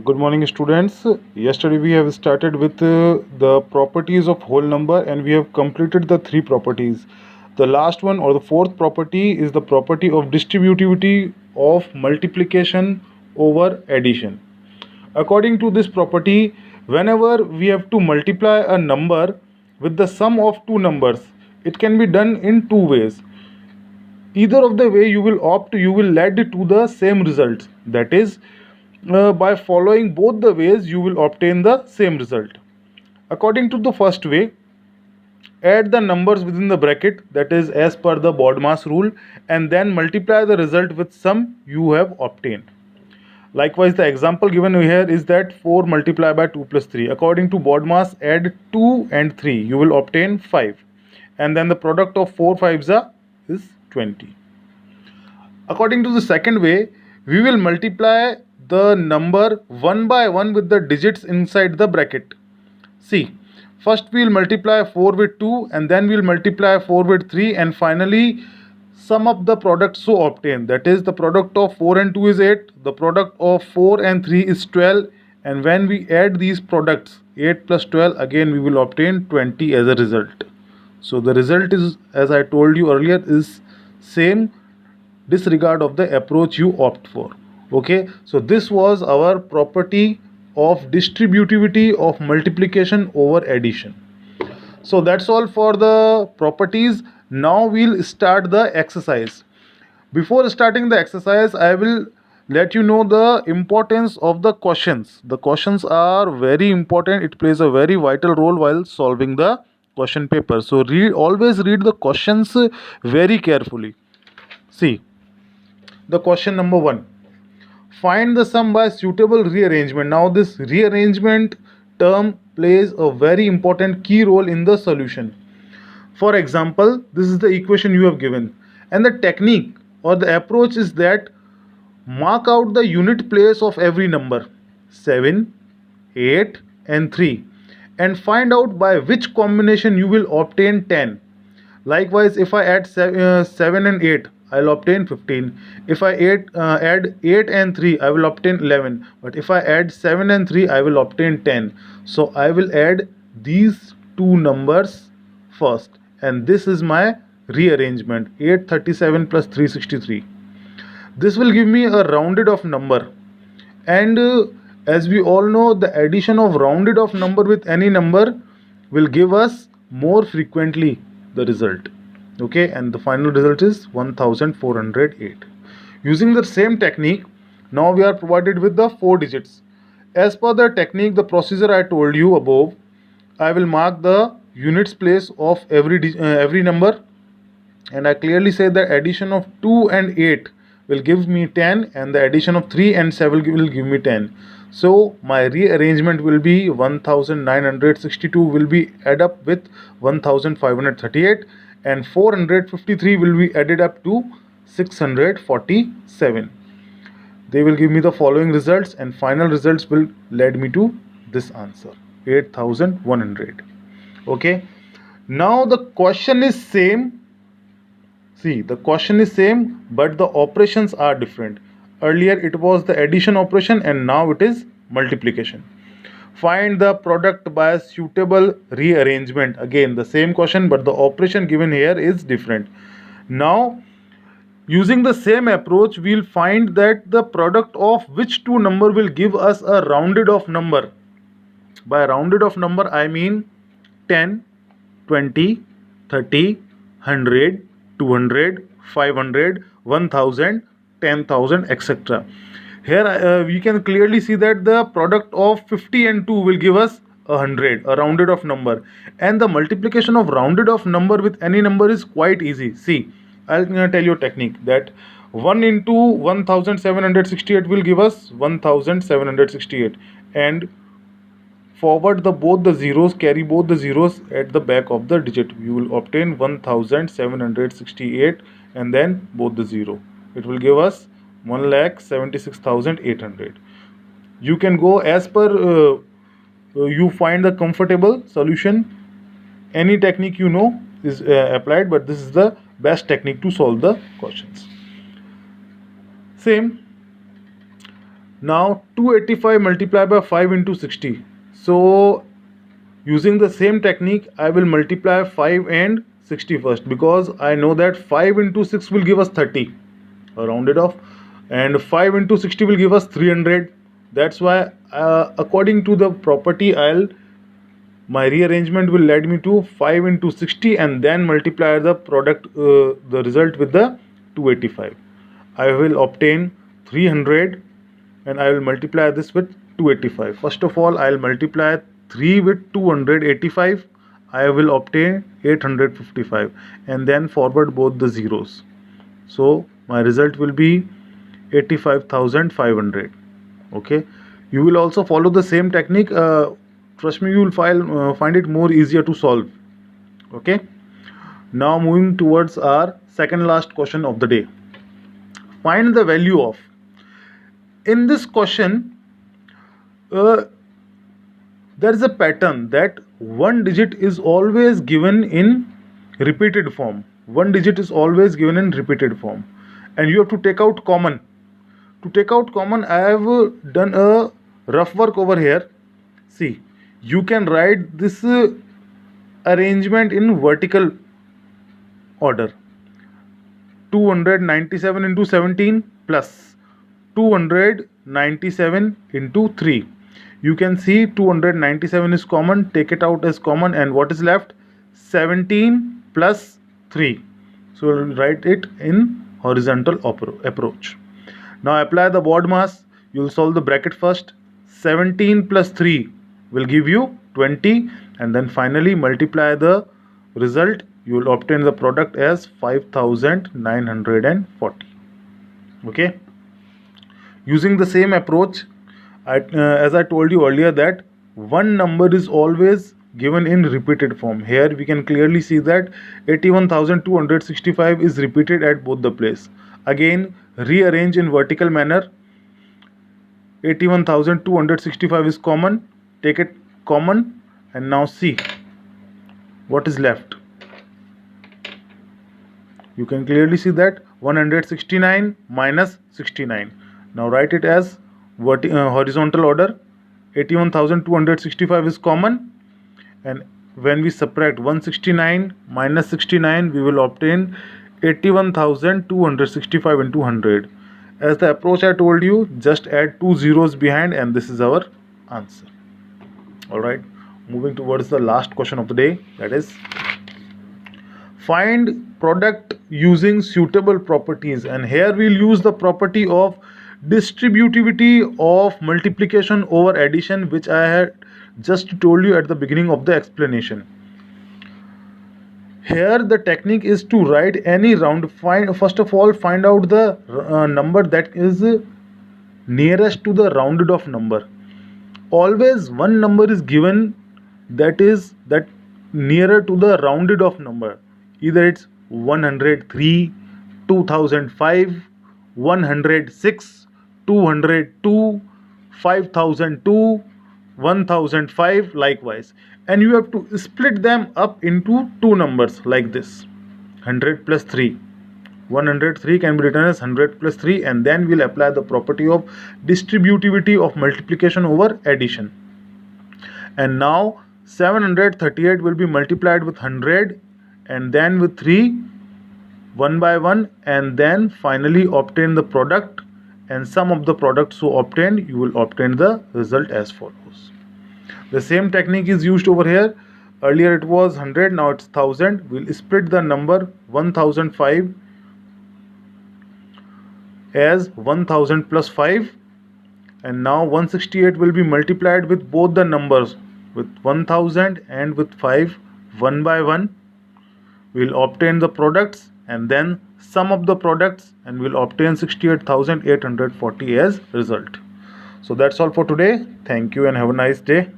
Good morning, students. Yesterday we have started with the properties of whole number and we have completed the three properties. The last one or the fourth property is the property of distributivity of multiplication over addition. According to this property, whenever we have to multiply a number with the sum of two numbers, it can be done in two ways. Either of the way you will opt, you will lead to the same result. That is, by following both the ways you will obtain the same result. According to the first way, add the numbers within the bracket, that is as per the BODMAS rule, and then multiply the result with sum you have obtained. Likewise, the example given here is that 4 multiplied by 2 plus 3. According to BODMAS, add 2 and 3, you will obtain 5, and then the product of 4 5s is 20. According to the second way, we will multiply the number one by one with the digits inside the bracket. See, first we will multiply 4 with 2, and then we will multiply 4 with 3, and finally sum up the product so obtained. That is, the product of 4 and 2 is 8, the product of 4 and 3 is 12, and when we add these products, 8 plus 12, again we will obtain 20 as a result. So the result is, as I told you earlier, is same disregard of the approach you opt for. Okay, so this was our property of distributivity of multiplication over addition. So that's all for the properties. Now we'll start the exercise. Before starting the exercise, I will let you know the importance of the questions. The questions are very important. It plays a very vital role while solving the question paper. So always read the questions very carefully. See, the question number 1. Find the sum by suitable rearrangement. Now this rearrangement term plays a very important key role in the solution. For example, this is the equation you have given, and the technique or the approach is that mark out the unit place of every number 7, 8 and 3 and find out by which combination you will obtain 10. Likewise, if I add 7 and 8, I will obtain 15. If I add 8 and 3, I will obtain 11. But if I add 7 and 3, I will obtain 10. So I will add these two numbers first. And this is my rearrangement, 837 plus 363. This will give me a rounded off number. And as we all know, the addition of rounded off number with any number will give us more frequently the result. Okay, and the final result is 1408. Using the same technique, now we are provided with the 4 digits. As per the technique, the procedure I told you above, I will mark the units place of every number, and I clearly say the addition of 2 and 8 will give me 10, and the addition of 3 and 7 will give me 10. So my rearrangement will be 1962 will be add up with 1538, and 453 will be added up to 647. They will give me the following results, and final results will lead me to this answer, 8100. Okay, now the question is same. See, the question is same, but the operations are different. Earlier it was the addition operation, and now it is multiplication. Find the product by suitable rearrangement. Again the same question, but the operation given here is different. Now using the same approach, we'll find that the product of which two number will give us a rounded off number. By rounded off number, I mean 10, 20, 30, 100, 200, 500, 1000, 10,000, etc. Here we can clearly see that the product of 50 and 2 will give us 100, a rounded off number. And the multiplication of rounded off number with any number is quite easy. See, I'll tell you a technique that 1 into 1768 will give us 1768, and forward both the zeros, carry both the zeros at the back of the digit. You will obtain 1768 and then both the zero. It will give us 1,76,800. You can go as per you find the comfortable solution. Any technique you know is applied, but this is the best technique to solve the questions. Same. Now 285 multiplied by 5 into 60. So using the same technique, I will multiply 5 and 60 first, because I know that 5 into 6 will give us 30, round it off, and 5 into 60 will give us 300. That's why according to the property, my rearrangement will lead me to 5 into 60 and then multiply the the result with the 285. I will obtain 300 and I will multiply this with 285. First of all, I will multiply 3 with 285. I will obtain 855 and then forward both the zeros. So my result will be 85,500. Okay, you will also follow the same technique. Trust me, you will find it more easier to solve. Okay, now moving towards our second last question of the day. Find the value of. In this question, there is a pattern that one digit is always given in repeated form. One digit is always given in repeated form, and you have to take out common. To take out common, I have done a rough work over here. See, you can write this arrangement in vertical order. 297 into 17 plus 297 into 3. You can see 297 is common, take it out as common, and what is left? 17 plus 3. So we'll write it in horizontal approach. Now apply the BOD mass. You'll solve the bracket first. 17 plus 3 will give you 20, and then finally multiply the result. You will obtain the product as 5,940. Okay, using the same approach, as I told you earlier, that one number is always given in repeated form. Here we can clearly see that 81,265 is repeated at both the place. Again, rearrange in vertical manner. 81,265 is common, take it common, and now see what is left. You can clearly see that 169 minus 69. Now write it as horizontal order. 81,265 is common, and when we subtract 169 minus 69, we will obtain 81,265 into 100. As the approach I told you, just add 2 zeros behind, and this is our answer. Alright, moving towards the last question of the day, that is, find product using suitable properties. And here we'll use the property of distributivity of multiplication over addition, which I had just told you at the beginning of the explanation. Here the technique is to write any round. First of all, find out the number that is nearest to the rounded off number. Always one number is given that is nearer to the rounded off number. Either it's 103, 2005, 106, 202, 5002, 1005, likewise. And you have to split them up into two numbers like this. 100 plus 3. 103 can be written as 100 plus 3, and then we'll apply the property of distributivity of multiplication over addition. And now 738 will be multiplied with 100 and then with 3, one by one, and then finally obtain the product, and sum of the products so obtained, you will obtain the result as follows. The same technique is used over here. Earlier it was 100, now it's 1000. We'll split the number 1005 as 1000 plus 5, and now 168 will be multiplied with both the numbers, with 1000 and with 5, one by one. We'll obtain the products and then sum of the products, and we'll obtain 68,840 as result. So that's all for today. Thank you and have a nice day.